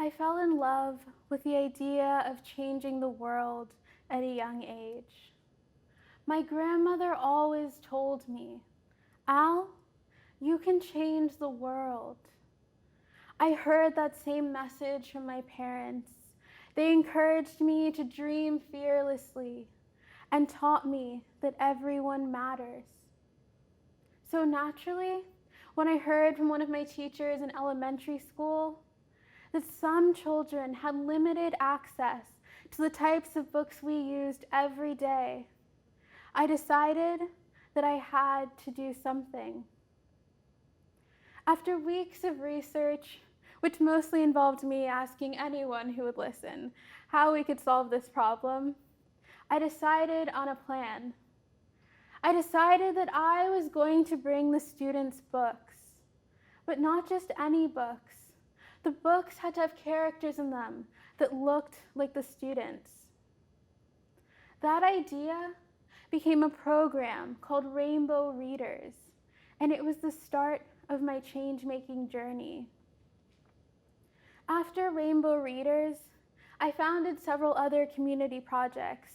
I fell in love with the idea of changing the world at a young age. My grandmother always told me, Al, you can change the world. I heard that same message from my parents. They encouraged me to dream fearlessly and taught me that everyone matters. So naturally, when I heard from one of my teachers in elementary school that some children had limited access to the types of books we used every day, I decided that I had to do something. After weeks of research, which mostly involved me asking anyone who would listen how we could solve this problem, I decided on a plan. I decided that I was going to bring the students books, but not just any books. The books had to have characters in them that looked like the students. That idea became a program called Rainbow Readers, and it was the start of my change-making journey. After Rainbow Readers, I founded several other community projects,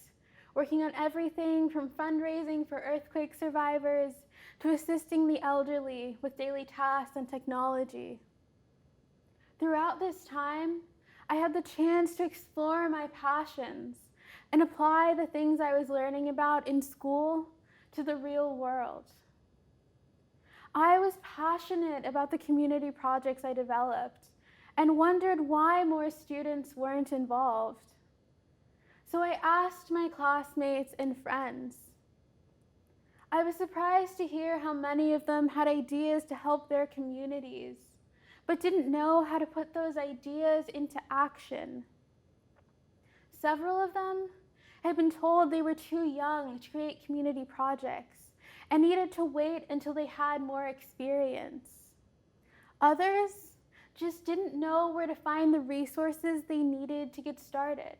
working on everything from fundraising for earthquake survivors to assisting the elderly with daily tasks and technology. Throughout this time, I had the chance to explore my passions and apply the things I was learning about in school to the real world. I was passionate about the community projects I developed and wondered why more students weren't involved. So I asked my classmates and friends. I was surprised to hear how many of them had ideas to help their communities, but didn't know how to put those ideas into action. Several of them had been told they were too young to create community projects and needed to wait until they had more experience. Others just didn't know where to find the resources they needed to get started.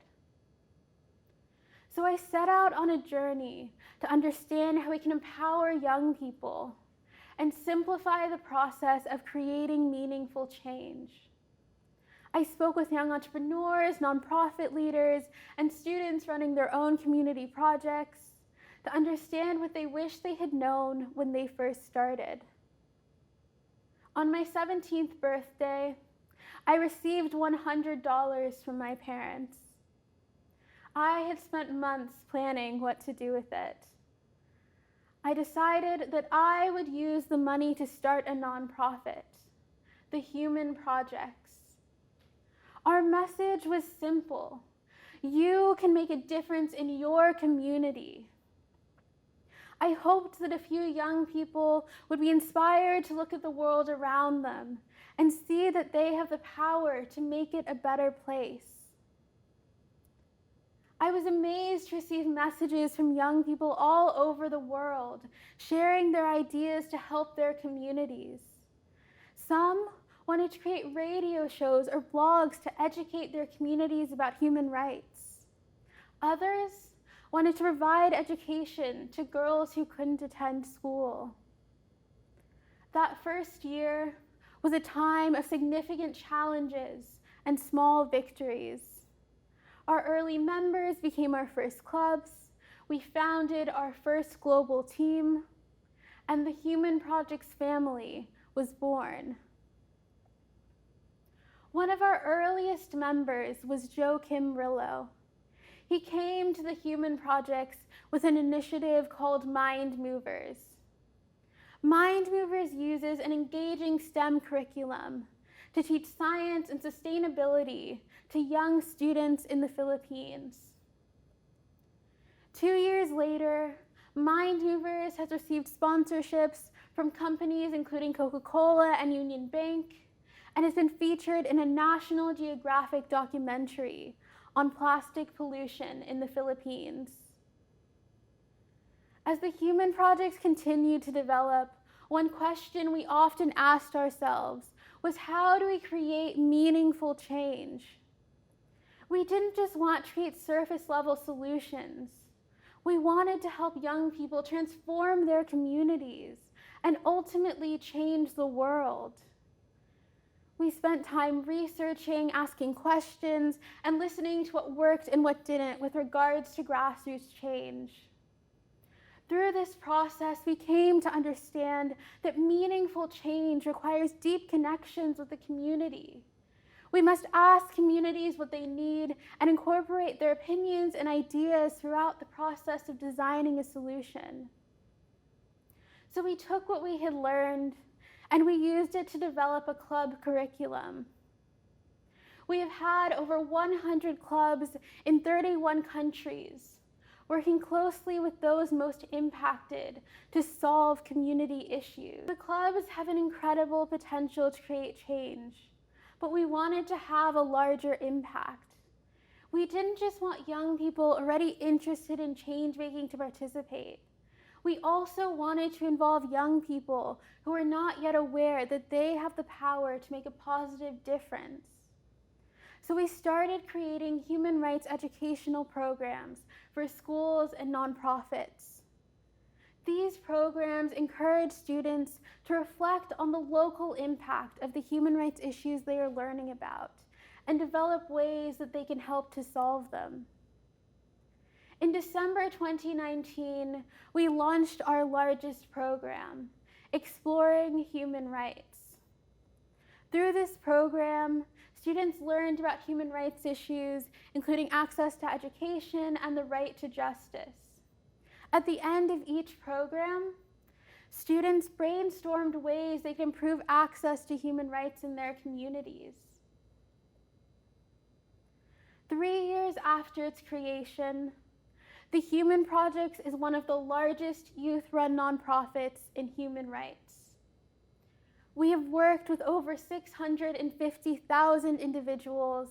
So I set out on a journey to understand how we can empower young people and simplify the process of creating meaningful change. I spoke with young entrepreneurs, nonprofit leaders, and students running their own community projects to understand what they wish they had known when they first started. On my 17th birthday, I received $100 from my parents. I had spent months planning what to do with it. I decided that I would use the money to start a nonprofit, the Human Projects. Our message was simple. You can make a difference in your community. I hoped that a few young people would be inspired to look at the world around them and see that they have the power to make it a better place. I was amazed to receive messages from young people all over the world, sharing their ideas to help their communities. Some wanted to create radio shows or blogs to educate their communities about human rights. Others wanted to provide education to girls who couldn't attend school. That first year was a time of significant challenges and small victories. Our early members became our first clubs, we founded our first global team, and the Human Projects family was born. One of our earliest members was Joachim Rillo. He came to the Human Projects with an initiative called Mind Movers. Mind Movers uses an engaging STEM curriculum to teach science and sustainability to young students in the Philippines. 2 years later, Mind Movers has received sponsorships from companies including Coca-Cola and Union Bank, and has been featured in a National Geographic documentary on plastic pollution in the Philippines. As the Human Projects continued to develop, one question we often asked ourselves was, how do we create meaningful change? We didn't just want to create surface-level solutions. We wanted to help young people transform their communities and ultimately change the world. We spent time researching, asking questions, and listening to what worked and what didn't with regards to grassroots change. Through this process, we came to understand that meaningful change requires deep connections with the community. We must ask communities what they need and incorporate their opinions and ideas throughout the process of designing a solution. So we took what we had learned and we used it to develop a club curriculum. We have had over 100 clubs in 31 countries, working closely with those most impacted to solve community issues. The clubs have an incredible potential to create change, but we wanted to have a larger impact. We didn't just want young people already interested in change making to participate. We also wanted to involve young people who are not yet aware that they have the power to make a positive difference. So we started creating human rights educational programs for schools and nonprofits. These programs encourage students to reflect on the local impact of the human rights issues they are learning about and develop ways that they can help to solve them. In December 2019, we launched our largest program, Exploring Human Rights. Through this program, students learned about human rights issues, including access to education and the right to justice. At the end of each program, students brainstormed ways they can improve access to human rights in their communities. 3 years after its creation, the Human Project is one of the largest youth-run nonprofits in human rights. We have worked with over 650,000 individuals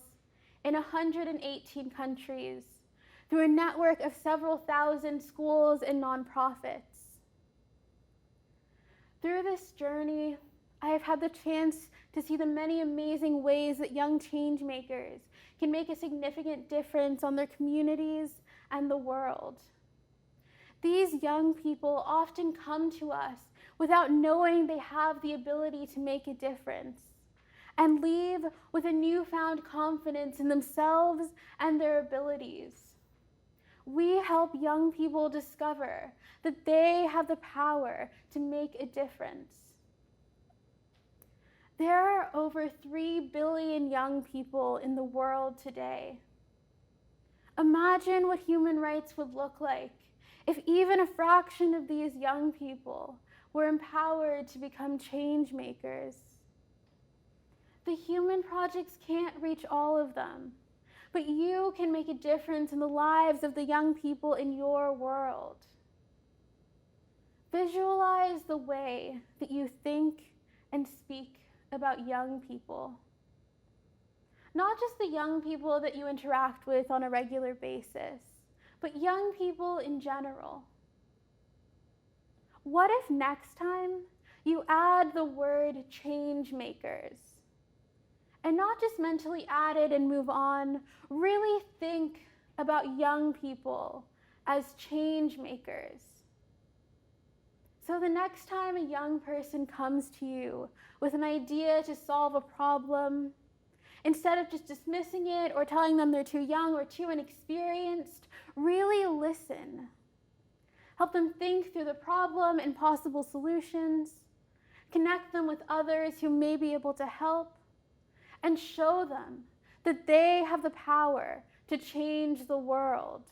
in 118 countries through a network of several thousand schools and nonprofits. Through this journey, I have had the chance to see the many amazing ways that young change makers can make a significant difference on their communities and the world. These young people often come to us without knowing they have the ability to make a difference and leave with a newfound confidence in themselves and their abilities. We help young people discover that they have the power to make a difference. There are over 3 billion young people in the world today. Imagine what human rights would look like if even a fraction of these young people were empowered to become change makers. The Human Projects can't reach all of them, but you can make a difference in the lives of the young people in your world. Visualize the way that you think and speak about young people. Not just the young people that you interact with on a regular basis, but young people in general. What if next time you add the word change makers? And not just mentally add it and move on, really think about young people as change makers. So the next time a young person comes to you with an idea to solve a problem, instead of just dismissing it or telling them they're too young or too inexperienced, really listen. Help them think through the problem and possible solutions. Connect them with others who may be able to help, and show them that they have the power to change the world.